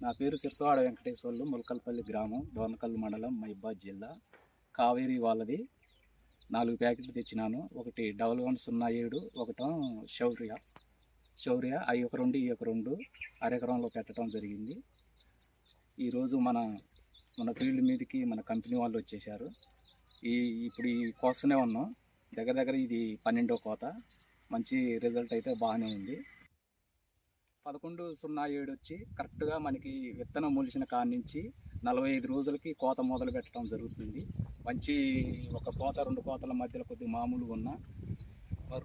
నా పేరు సిర్సవాడ వెంకటేశ్వర్లు, ములకల్పల్లి గ్రామం, డోర్నకల్లు మండలం, మహబూబాబాద్ జిల్లా. కావేరీ వాళ్ళది 4 ప్యాకెట్లు తెచ్చినాను. ఒకటి 1107, ఒకటం శౌర్య అవి ఒక 2, ఈ ఒక 2 అరెకరంలో పెట్టడం జరిగింది. ఈరోజు మన ఫీల్డ్ మీదకి మన కంపెనీ వాళ్ళు వచ్చేసారు. ఇప్పుడు ఈ కోస్తూనే ఉన్నాం. దగ్గర ఇది 12వ కోత. మంచి రిజల్ట్ అయితే బాగానే ఉంది. 1107 వచ్చి కరెక్ట్గా మనకి విత్తనం మొలిచిన కాడి నుంచి 45 రోజులకి కోత మొదలు పెట్టడం జరుగుతుంది. మంచి ఒక కోత 2 కోతల మధ్యలో కొద్దిగా మామూలుగా ఉన్న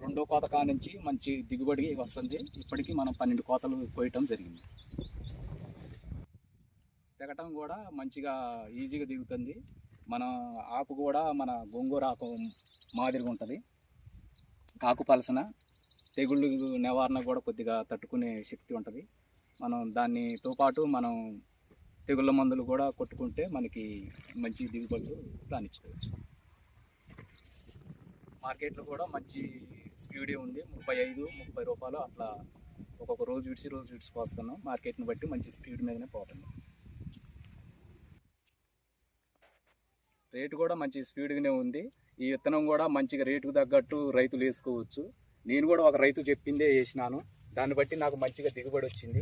2వ కోత కాడి నుంచి మంచి దిగుబడి వస్తుంది. ఇప్పటికీ మనం 12 కోతలు కోయటం జరిగింది. దిగటం కూడా మంచిగా ఈజీగా దిగుతుంది. మన ఆకు కూడా మన గోంగూర ఆకు మాదిరిగా ఉంటుంది. ఆకు పలసన తెగుళ్ళు నివారణ కూడా కొద్దిగా తట్టుకునే శక్తి ఉంటుంది. మనం దానితో పాటు మనం తెగుళ్ళ మందులు కూడా కొట్టుకుంటే మనకి మంచి దిగుబడులు రాణించుకోవచ్చు. మార్కెట్లో కూడా మంచి స్పీడే ఉంది. 35-30 రూపాయలు అట్లా ఒక్కొక్క రోజు విడిచి పోస్తున్నాం. మార్కెట్ని బట్టి మంచి స్పీడ్ మీదనే పోతుంది. రేటు కూడా మంచి స్పీడ్గానే ఉంది. ఈ విత్తనం కూడా మంచిగా రేటుకు తగ్గట్టు రైతులు వేసుకోవచ్చు. నేను కూడా ఒక రైతు చెప్పిందే వేసినాను. దాన్ని బట్టి నాకు మంచిగా దిగుబడి వచ్చింది.